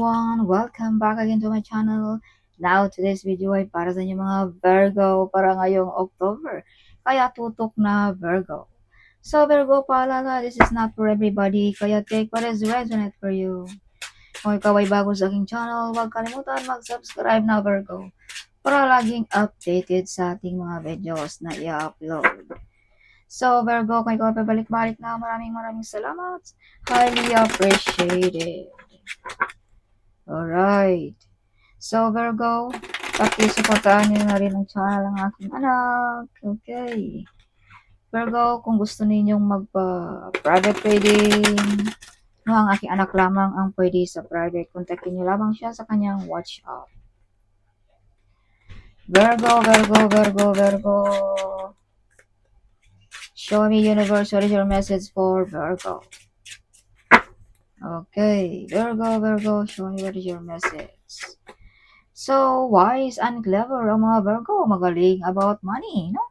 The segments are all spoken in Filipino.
everyone! Welcome back again to my channel. Now, today's video ay para sa inyo mga Virgo para ngayong October. Kaya tutok na Virgo. So, Virgo, paalala, this is not for everybody. Kaya take what is resonate for you. Kung ikaw ay bago sa aking channel, huwag kalimutan mag-subscribe na Virgo para laging updated sa ating mga videos na i-upload. So, Virgo, kung ikaw ay pabalik-balik na, maraming salamat. Highly appreciated. Alright. So, Virgo, pakisuportahan nyo na rin ang channel ng aking anak. Okay. Virgo, kung gusto ninyong magpa-private reading, no, ang aking anak lamang ang pwede sa private. Kontakin nyo lamang siya sa kanyang WhatsApp. Virgo, Virgo, Virgo, Virgo. Show me, universe, what is your message for Virgo? Okay, Virgo, Virgo, show me what is your message. So, wise and clever ang mga Virgo. Magaling about money, no?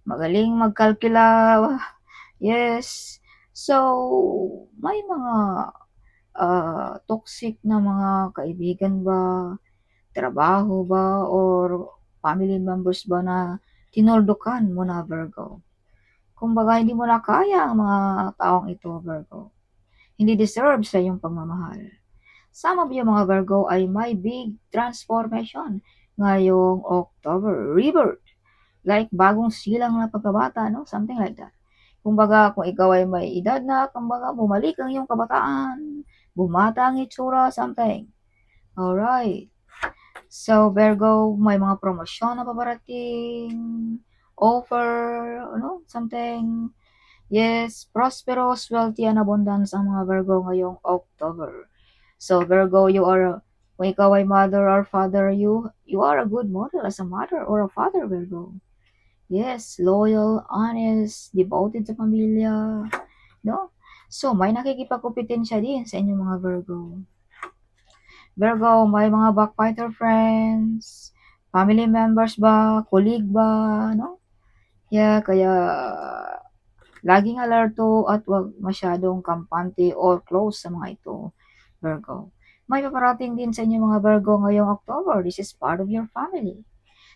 Magaling magkalkula. Yes. So, may mga toxic na mga kaibigan ba, trabaho ba, or family members ba na tinuldukan mo na, Virgo? Kumbaga, hindi mo na kaya ang mga taong ito, Virgo. Hindi deserve sa iyong pagmamahal. Some of you mga Virgo ay may big transformation ngayong October. Rebirth. Like bagong silang na pagkabata, no? Something like that. Kumbaga, kung ikaw ay may edad na, kumbaga, bumalik ang iyong kabataan, bumata ang itsura, something. Alright. So, Virgo, may mga promosyon na paparating, offer, ano, something. Yes, prosperous, wealthy, and abundance ang mga Virgo ngayong October. So, Virgo, kung ikaw ay mother or father, you are a good model as a mother or a father, Virgo. Yes, loyal, honest, devoted sa pamilya, no? So, may nakikipagkumpetensya din sa inyong mga Virgo. Virgo, may mga backbiter friends, family members ba, colleague ba, no? Yeah, kaya laging alerto at wag masyadong kampante or close sa mga ito, Virgo. May paparating din sa inyo mga Virgo ngayong October. This is part of your family.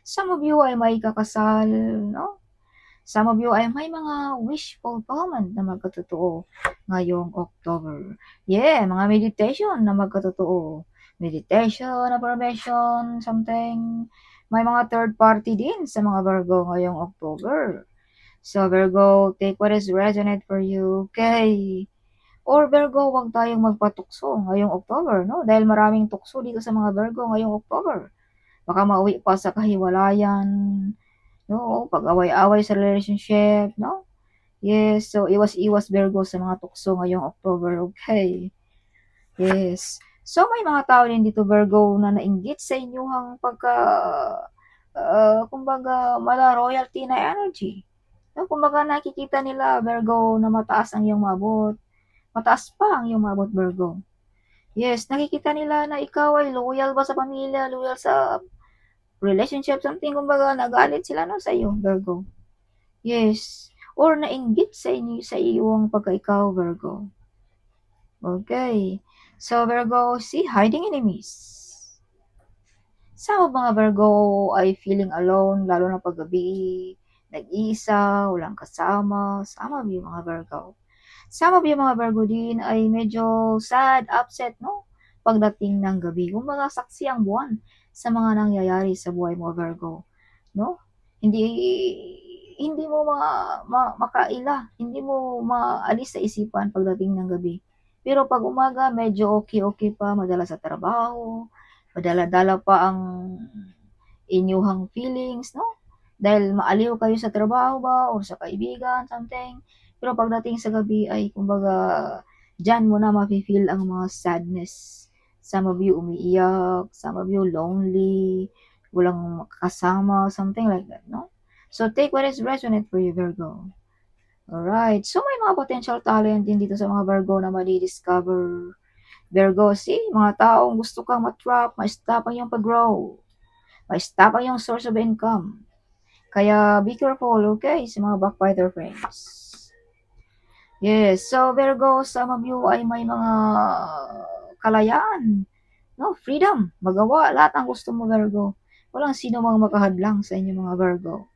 Some of you ay may kakasal, no? Some of you ay may mga wish fulfillment na magkatotoo ngayong October. Yeah, mga meditation na magkatotoo. Meditation, affirmation, something. May mga third party din sa mga Virgo ngayong October. So, Virgo, take what is resonate for you, okay? Or Virgo, wag tayong magpatukso ngayong October, no? Dahil maraming tukso dito sa mga Virgo ngayong October. Baka mauwi pa sa kahiwalayan, no? Pag-away-away sa relationship, no? Yes, so iwas-iwas Virgo sa mga tukso ngayong October, okay? Yes. So, may mga tao din dito, Virgo, na nainggit sa inyong kumbaga, mala royalty na energy. No? Kumbaga, nakikita nila, Virgo, na mataas ang iyong mabot. Mataas pa ang iyong mabot, Virgo. Yes, nakikita nila na ikaw ay loyal ba sa pamilya, loyal sa relationship, something, kumbaga, nagalit sila no, sa iyo, Virgo. Yes. Or nainggit sa iyong pagka-ikaw, Virgo. Okay. So, Virgo, see, hiding enemies. Some mga Virgo ay feeling alone, lalo na paggabi, nag-iisa, walang kasama. Some of you mga Virgo. Some of you mga Virgo din ay medyo sad, upset, no? Pagdating ng gabi. Kumbaga, saksi ang buwan sa mga nangyayari sa buhay mo, Virgo. No? Hindi mo makaila, hindi mo maalis sa isipan pagdating ng gabi. Pero pag umaga, medyo okay pa, madala sa trabaho, madala-dala pa ang inyuhang feelings, no? Dahil maaliw kayo sa trabaho ba, o sa kaibigan, something. Pero pagdating sa gabi ay, kumbaga, dyan mo na mafe-feel ang mga sadness. Some of you umiiyak, some of you lonely, walang kasama, something like that, no? So, take what is resonant for you, Virgo. Alright. So, may mga potential talent din dito sa mga Virgo na madi-discover. Virgo, see, mga taong gusto kang matrap, ma-stop ang iyong pag-grow. Ma-stop ang iyong source of income. Kaya, be careful, okay, sa mga backbiter friends. Yes, so Virgo, some of you ay may mga kalayaan no? Freedom, magawa lahat ang gusto mo, Virgo. Walang sino mang makahadlang sa inyo mga Virgo.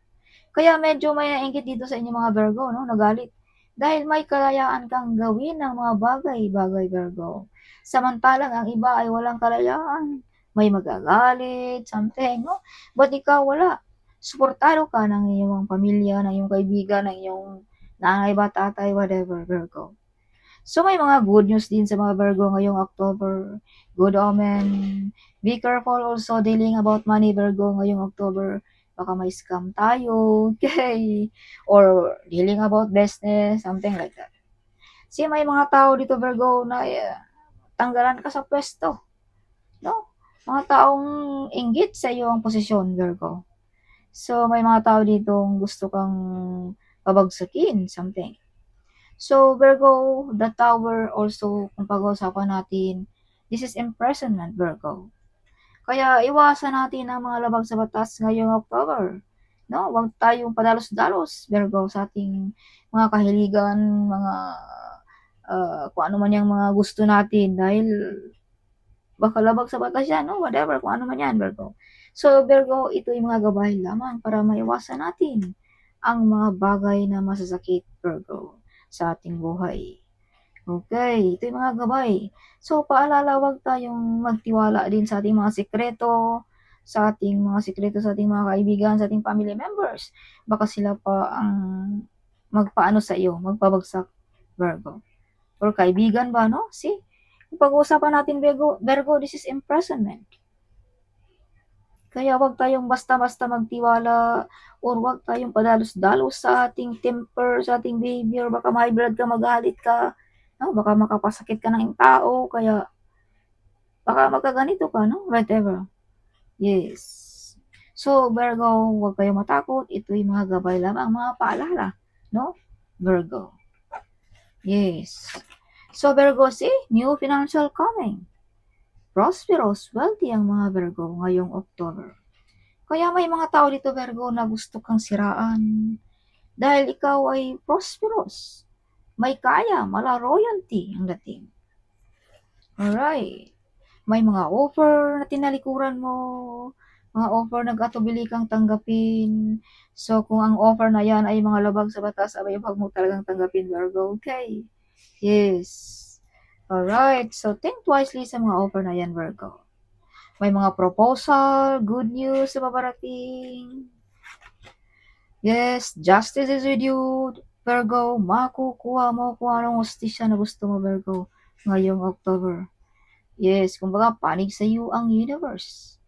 Kaya medyo may nainggit dito sa inyo mga Virgo, no? Nagalit. Dahil may kalayaan kang gawin ng mga bagay-bagay, Virgo. Samantalang ang iba ay walang kalayaan. May magagalit, something, no? But ikaw wala. Suportado ka ng iyong pamilya, ng iyong kaibigan, ng iyong nanay ba, tatay, whatever, Virgo. So may mga good news din sa mga Virgo ngayong October. Good omen. Be careful also dealing about money, Virgo, ngayong October. Baka may scam tayo, okay? Or dealing about business, something like that. Kasi may mga tao dito, Virgo, na tanggalan ka sa pwesto. No? Mga taong inggit sa iyo ang posisyon, Virgo. So may mga tao dito gusto kang pabagsakin, something. So, Virgo, the tower also, kung pag-uusapan natin, this is imprisonment, Virgo. Kaya iwasan natin ang mga labag sa batas ngayong October. No, huwag tayong padalos-dalos, Virgo, sa ating mga kahiligan, mga kung ano man yung mga gusto natin dahil baka labag sa batas yan, no? Whatever, kung ano man yan, Virgo. So, Virgo, ito yung mga gabay lamang para maiwasan natin ang mga bagay na masasakit, Virgo, sa ating buhay. Okay, ito yung mga gabay. So, paalala, huwag tayong magtiwala din sa ating mga sikreto, sa ating mga kaibigan, sa ating family members. Baka sila pa ang magpaano sa iyo, magpabagsak, Virgo. Or kaibigan ba, no? See? Pag-uusapan natin, Virgo, this is imprisonment. Kaya huwag tayong basta-basta magtiwala or huwag tayong padalos-dalos sa ating temper, sa ating behavior. Baka ma-high blood ka, magalit ka, no? Baka makapasakit ka ng tao, kaya baka magkaganito ka, no? Whatever. Yes. So, Virgo, huwag kayong matakot. Ito yung mga gabay lamang, mga paalala, no? Virgo. Yes. So, Virgo, see? New financial coming. Prosperous, wealthy ang mga Virgo ngayong October. Kaya may mga tao dito, Virgo, na gusto kang siraan. Dahil ikaw ay prosperous. May kaya, mala royalty ang dating. Alright. May mga offer na tinalikuran mo, mga offer na gatubili kang tanggapin. So, kung ang offer na yan ay mga labag sa batas, abay, huwag mo talagang tanggapin, Virgo. Okay. Yes. Alright. So, think wisely sa mga offer na yan, Virgo. May mga proposal, good news sa babarating. Yes, justice is with you, Virgo. Makukuha mo kung anong hustisya na gusto mo, Virgo, ngayong October. Yes, kumbaga, panig sa iyo ang universe.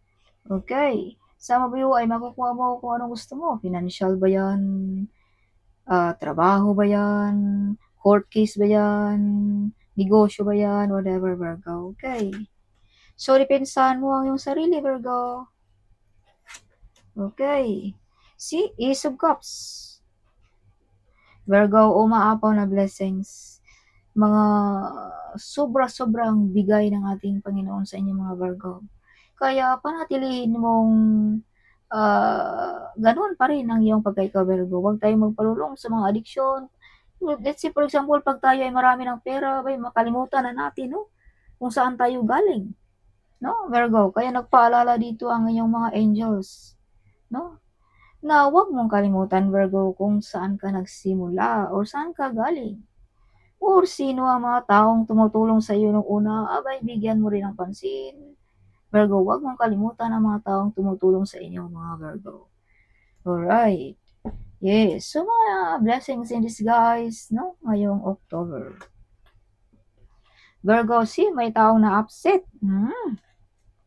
Okay. Sa mabuyo ay makukuha mo kung anong gusto mo. Financial ba yan? Trabaho ba yan? Court case ba yan? Negosyo ba yan? Whatever, Virgo. Okay. So, depensahan mo ang iyong sarili, Virgo. Okay. See, Ace of Cups. Virgo, umaapaw na blessings. Mga sobra-sobrang bigay ng ating Panginoon sa inyo mga Virgo. Kaya panatilihin mong ganun pa rin ang iyong pagka-ikaw, Virgo. Huwag tayong magpalulong sa mga addiction. Let's say, for example, pag tayo ay marami ng pera, bay, makalimutan na natin, no? Kung saan tayo galing. No, Virgo? Kaya nagpaalala dito ang iyong mga angels. No? Na huwag mong kalimutan, Virgo, kung saan ka nagsimula or saan ka galing. Or sino ang mga taong tumutulong sa iyo nung una, abay, bigyan mo rin ng pansin. Virgo, huwag mong kalimutan ang mga taong tumutulong sa inyo, mga Virgo. Alright. Yes. So, mga blessings in disguise, no? Ngayong October. Virgo, see, may taong na-upset.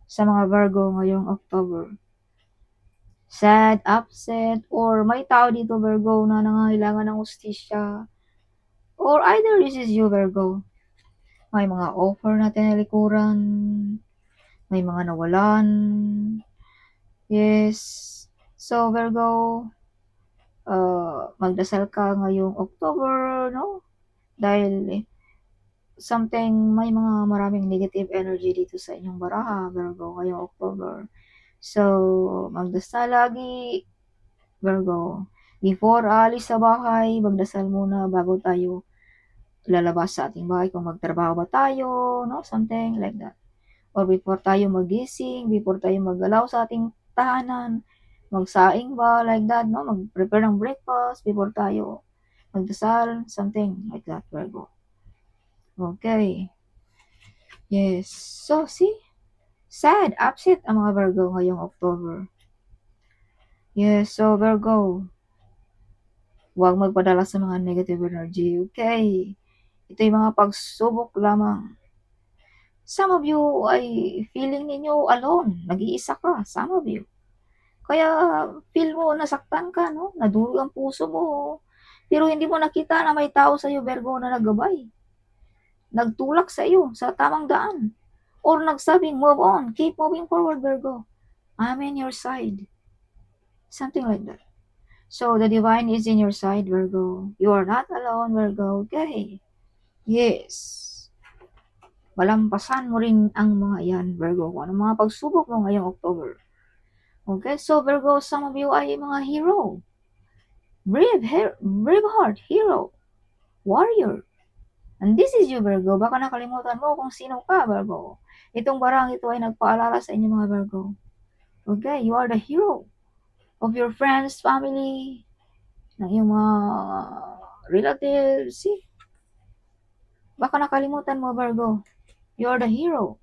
Sa mga Virgo ngayong October. Sad, upset, or may tao dito, Virgo, na nangangailangan ng hustisya. Or either this is you, Virgo. May mga offer na tinalikuran. May mga nawalan. Yes. So, Virgo, magdasal ka ngayong October, no? Dahil may mga maraming negative energy dito sa inyong baraha, Virgo, ngayong October. So, magdasal lagi, Virgo. Before alis sa bahay, magdasal muna bago tayo lalabas sa ating bahay. Kung magtrabaho ba tayo, no? Something like that. or before tayo magising, before tayo maggalaw sa ating tahanan, magsaing ba, like that, no? Mag-prepare ng breakfast before tayo magdasal, something like that, Virgo. Okay. Yes. So, see? Sad, upset ang mga Virgo ngayong October. Yes, so Virgo, huwag magpadala sa mga negative energy, okay? Ito yung mga pagsubok lamang. Some of you ay feeling ninyo alone, nag-iisa ka, some of you. Kaya feel mo nasaktan ka, no? Nadurog ang puso mo. Pero hindi mo nakita na may tao sa iyo, Virgo, na naggabay. Nagtulak sa iyo sa tamang daan. Or nagsabing, move on, keep moving forward, Virgo. I'm in your side. Something like that. So, the divine is in your side, Virgo. You are not alone, Virgo. Okay. Yes. Malampasan mo rin ang mga yan, Virgo. Kung ano mga pagsubok mo ngayong October. Okay, so Virgo, some of you ay mga hero. Brave heart, hero, warrior. And this is you, Virgo. Baka nakalimutan mo kung sino ka, Virgo. Itong barang ito ay nagpaalala sa inyo, mga Virgo. Okay, you are the hero of your friends, family, ng iyong mga relatives. See? Baka nakalimutan mo, Virgo. You are the hero.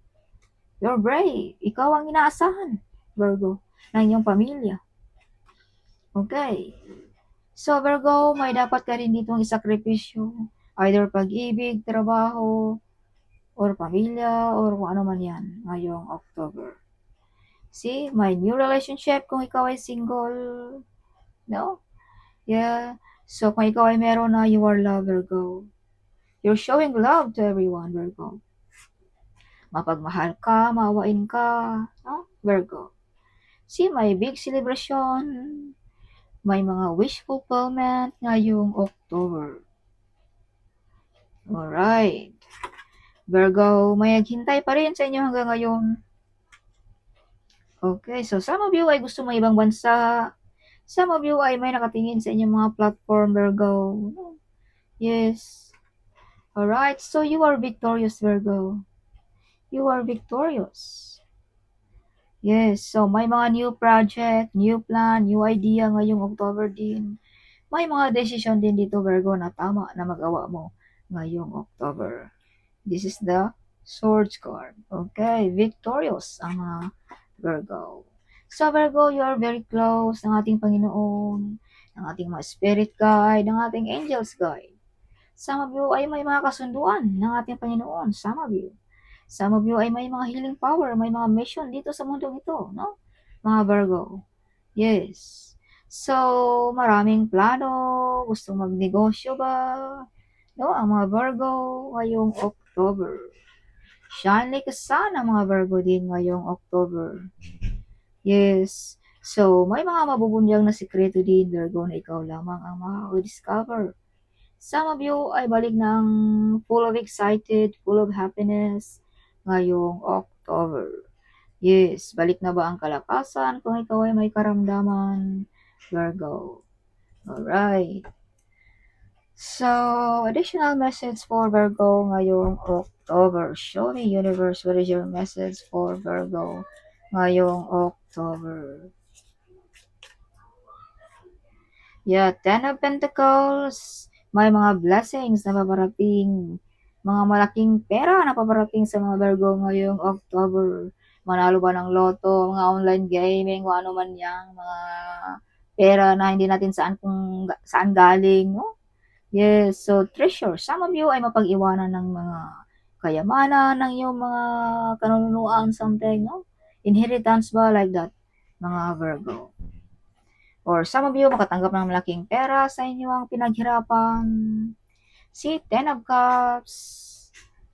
You're brave. Ikaw ang inaasahan, Virgo, ng iyong pamilya. Okay. So, Virgo, may dapat ka rin ditong isakripisyo. Either pag-ibig, trabaho, or pamilya, or kung ano man yan ngayong October. See, may new relationship kung ikaw ay single. No? Yeah. So, kung ikaw ay meron na, you are love, Virgo. You're showing love to everyone, Virgo. Mapagmahal ka, maawain ka, no? Virgo. See, may big celebration. May mga wish fulfillment ngayong October. Alright. Virgo, may naghintay pa rin sa inyo hanggang ngayon. Okay, so some of you ay gusto may ibang bansa. Some of you ay may nakatingin sa inyong mga platform, Virgo. Yes. Alright, so you are victorious, Virgo. You are victorious. Yes, so may mga new project, new plan, new idea ngayong October din. May mga decision din dito, Virgo, na tama na magawa mo ngayong October. This is the Swords card. Okay, victorious ang mga Virgo. So, Virgo, you are very close ng ating Panginoon, ng ating mga spirit guide, ng ating angels guide. Some of you ay may mga kasunduan ng ating Panginoon. Some of you. Some of you ay may mga healing power, may mga mission dito sa mundong ito, no? Mga Virgo. Yes. So, maraming plano, gusto magnegosyo ba? No, ang mga Virgo ngayong October. Shine like a sun ang mga Virgo din ngayong October. Yes. So, may mga mabubunyag na sikreto din, Virgo, na ikaw lamang ang makaka-discover. Some of you ay balik ng full of excited, full of happiness ngayong October. Yes, balik na ba ang kalakasan kung ikaw ay may karamdaman, Virgo? Alright. So, additional message for Virgo ngayong October. Show me, universe, what is your message for Virgo ngayong October? Yeah, Ten of Pentacles. May mga blessings na paparating. Mga malaking pera na paparating sa mga Virgo ngayong October. Manalo ba ng loto, mga online gaming, kung ano man yan, mga pera na hindi natin saan galing, no? Yes, so treasure. Some of you ay mapag-iwanan ng mga kayamanan, ng iyong mga kanunuan, something, no? Inheritance ba, like that, mga Virgo. Or some of you makatanggap ng malaking pera sa inyong pinaghirapan. See, Ten of Cups.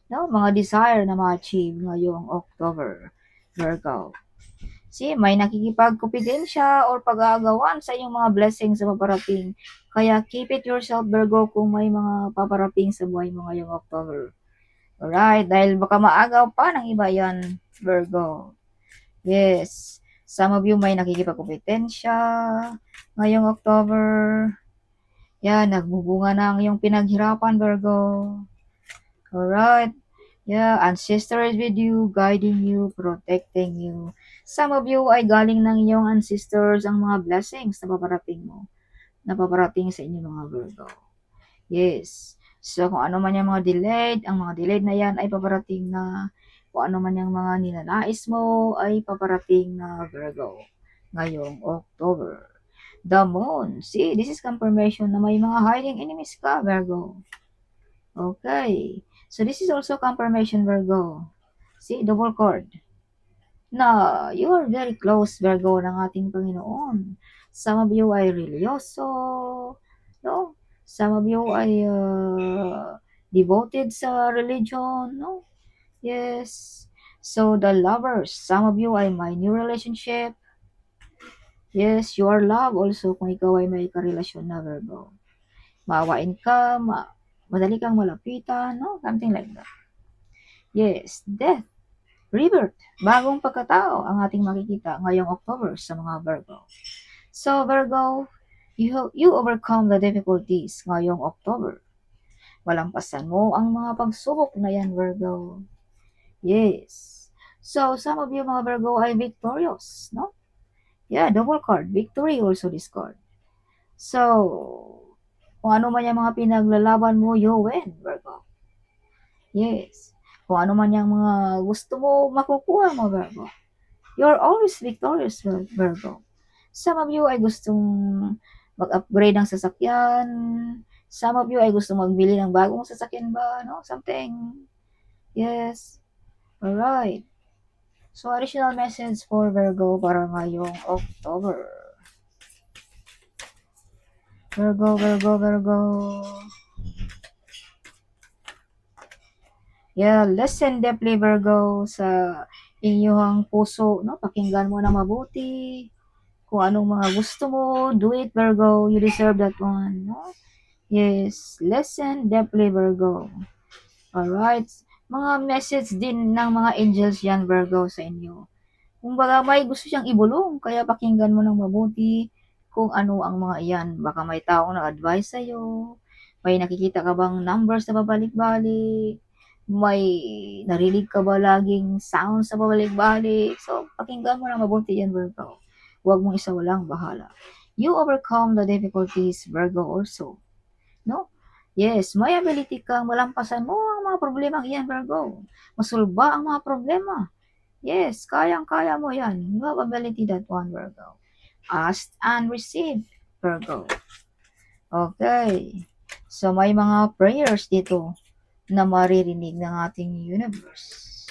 No, mga desire na ma-achieve ngayong October, Virgo. See, may nakikipagkumpidensya or pag-aagawan sa inyong mga blessings sa paparating. Kaya keep it yourself, Virgo, kung may mga paparating sa buhay mo ngayong October. Alright, dahil baka maagaw pa ng iba yan, Virgo. Yes. Some of you may nakikipagkumpetensya ngayong October. Yan, nagbubunga na ang iyong pinaghirapan, Virgo. Alright. Yeah, ancestor is with you, guiding you, protecting you. Some of you ay galing ng iyong ancestors ang mga blessings na paparating mo, na paparating sa inyo mga Virgo. Yes. So, kung ano man yung mga delayed, ang mga delayed na yan ay paparating na. Kung ano man yung mga ninanais mo ay paparating na Virgo ngayong October. The moon. See, this is confirmation na may mga hiding enemies ka, Virgo. Okay. So, this is also confirmation, Virgo. See, double cord. Na you are very close, Virgo, ng ating Panginoon. Some of you ay religyoso, no? Some of you ay devoted sa religion, no? Yes. So, the lovers, some of you ay may new relationship. Yes, you are love also kung ikaw ay may karelasyon na Virgo. Maawain ka, madali kang malapitan, no? Something like that. Yes, death, rebirth, bagong pagkatao ang ating makikita ngayong October sa mga Virgo. So, Virgo, you overcome the difficulties ngayong October. Walampasan mo ang mga pagsubok na yan, Virgo. Yes. So, some of you mga Virgo ay victorious, no? Yeah, double card. Victory also this card. So, kung ano man yung mga pinaglalaban mo, you win, Virgo. Yes. Kung ano man yung mga gusto mo makukuha mo, Virgo. You're always victorious, Virgo. Some of you ay gustong mag-upgrade ng sasakyan. Some of you ay gustong magbili ng bagong sasakyan ba, no? Something. Yes. Alright. So, additional message for Virgo para ngayong October. Virgo, Virgo, Virgo. Yeah, listen deeply, Virgo, sa inyong puso, no? Pakinggan mo na mabuti. Kung anong mga gusto mo, do it, Virgo. You deserve that one, no? Yes, listen deeply, Virgo. Alright. Mga message din ng mga angels yan, Virgo, sa inyo. Kung baga may gusto siyang ibulong, kaya pakinggan mo ng mabuti kung ano ang mga iyan. Baka may taong nag-advise sa'yo, may nakikita ka bang numbers na babalik-balik, may narinig ka ba laging sounds sa babalik-balik. So, pakinggan mo ng mabuti yan, Virgo. Huwag mong isawalang bahala. You overcome the difficulties, Virgo, also. No? Yes, may ability kang malampasan mo ang mga problema iyan, Virgo. Masulba ang mga problema. Yes, kayang-kaya mo yan. You have ability that one, Virgo. Ask and receive, Virgo. Okay. So, may mga prayers dito na maririnig ng ating universe.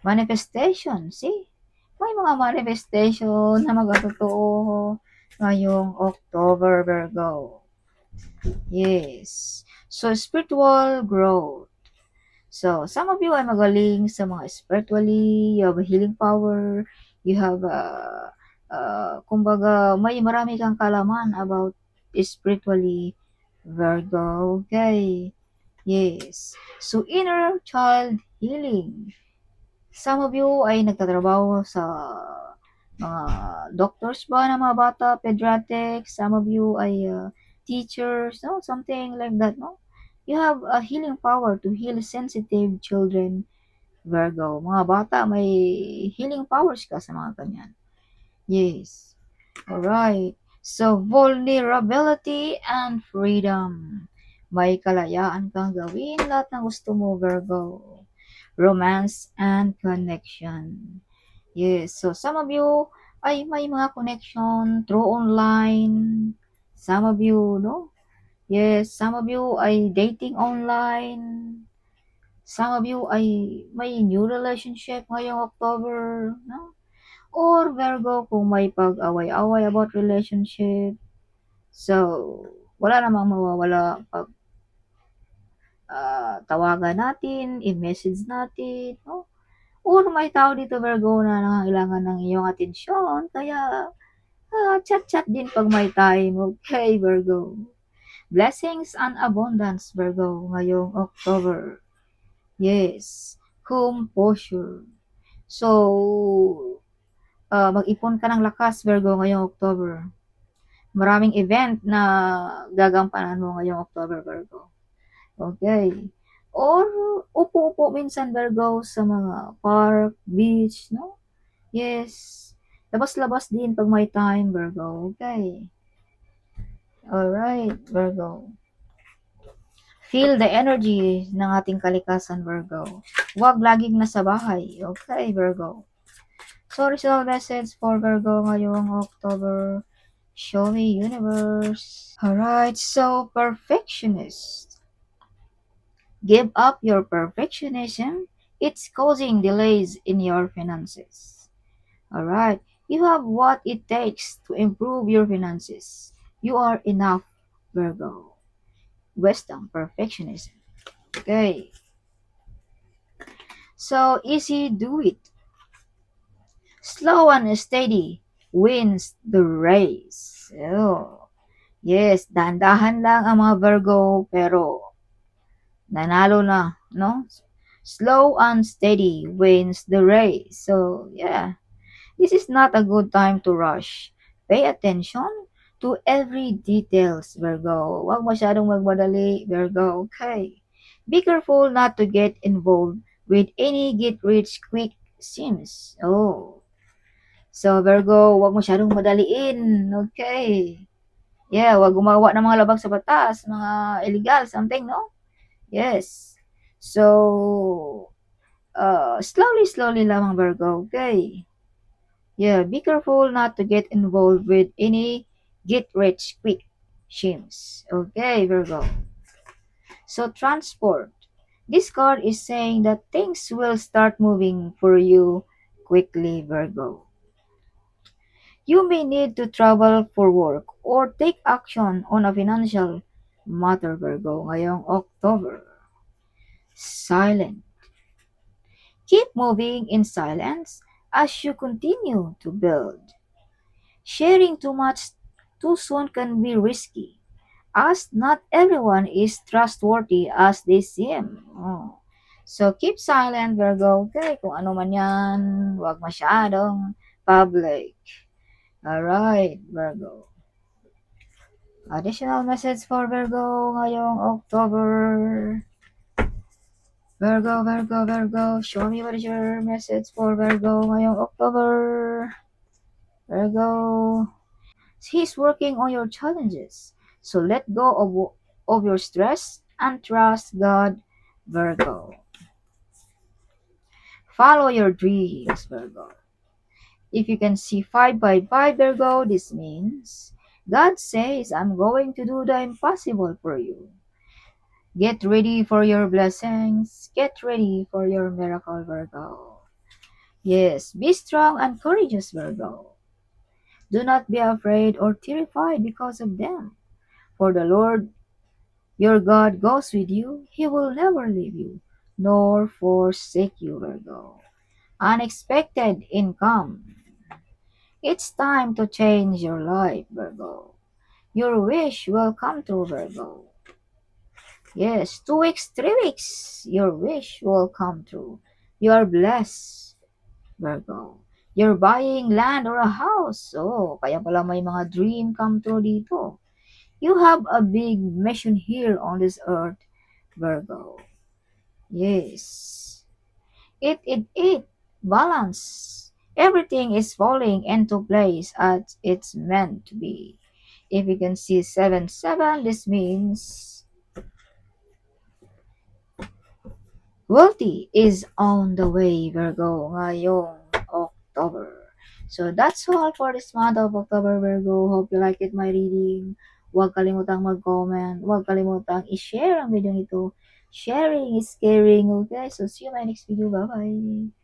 Manifestation, see? May mga manifestation na magkatotoo ngayong October, Virgo. Yes. So, spiritual growth. So, some of you ay magaling sa mga spiritually, you have a healing power, you have, kumbaga, may marami kang kalaman about spiritually, Virgo, okay? Yes. So, inner child healing. Some of you ay nagtatrabaho sa mga doctors ba ng mga bata, pediatrics, some of you ay teachers, no? Something like that, no? You have a healing power to heal sensitive children, Virgo. Mga bata, may healing powers ka sa mga kanyan. Yes. Alright. So, vulnerability and freedom. May kalayaan kang gawin lahat ng gusto mo, Virgo. Romance and connection. Yes. So, some of you ay may mga connection through online. Some of you, no? Yes, some of you ay dating online. Some of you ay may new relationship ngayong October, no? Or Virgo, kung may pag-away-away about relationship. So, wala namang mawawala pag tawagan natin, i-message natin, no? Or may tao dito, Virgo, na nangangailangan ng iyong atensyon. Kaya, chat-chat din pag may time. Okay, Virgo. Blessings and abundance, Virgo, ngayong October. Yes. Composure. So, mag-ipon ka ng lakas, Virgo, ngayong October. Maraming event na gagampanan mo ngayong October, Virgo. Okay. Or upo-upo minsan, Virgo, sa mga park, beach, no? Yes. Labas-labas din pag may time, Virgo. Okay. Alright, Virgo. Feel the energy ng ating kalikasan, Virgo. Huwag laging nasa bahay. Okay, Virgo. So, result message for Virgo ngayong October. Show me, universe. Alright, so perfectionist. Give up your perfectionism. It's causing delays in your finances. Alright, you have what it takes to improve your finances. You are enough, Virgo. Wisdom, perfectionism. Okay. So, easy, do it. Slow and steady wins the race. Oh, yes, dahan-dahan lang ang mga Virgo, pero nanalo na, no? Slow and steady wins the race. So, yeah, this is not a good time to rush. Pay attention to every details, Virgo. Huwag masyadong magmadali, Virgo. Okay. Be careful not to get involved with any get-rich-quick schemes. Oh. So, Virgo, huwag masyadong madaliin. Okay. Yeah, huwag gumawa ng mga labag sa batas, mga illegal, something, no? Yes. So, slowly lamang, Virgo. Okay. Yeah, be careful not to get involved with any get-rich-quick schemes. Okay, Virgo. So, transport. This card is saying that things will start moving for you quickly, Virgo. You may need to travel for work or take action on a financial matter, Virgo, ngayong October. Silent. Keep moving in silence as you continue to build. Sharing too much too soon can be risky, as not everyone is trustworthy as they seem. Oh. So keep silent, Virgo. Okay, kung ano man yan, huwag masyadong public. Alright, Virgo. Additional message for Virgo ngayong October. Virgo. Show me what is your message for Virgo ngayong October. Virgo. He's working on your challenges. So let go of your stress and trust God, Virgo. Follow your dreams, Virgo. If you can see 5 by 5, Virgo, this means God says, I'm going to do the impossible for you. Get ready for your blessings. Get ready for your miracle, Virgo. Yes, be strong and courageous, Virgo. Do not be afraid or terrified because of them. For the Lord your God goes with you. He will never leave you, nor forsake you, Virgo. Unexpected income. It's time to change your life, Virgo. Your wish will come true, Virgo. Yes, 2 weeks, 3 weeks, your wish will come true. You are blessed, Virgo. You're buying land or a house. Oh, kaya pala may mga dream come true dito. You have a big mission here on this earth, Virgo. Yes. It. Balance. Everything is falling into place as it's meant to be. If you can see 7-7, this means wealthy is on the way, Virgo, ngayong October. So that's all for this month of October, Virgo. Hope you like it, my reading. Huwag kalimutang mag-comment. Huwag kalimutang i-share ang video nito. Sharing is caring, okay? So see you in my next video. Bye-bye.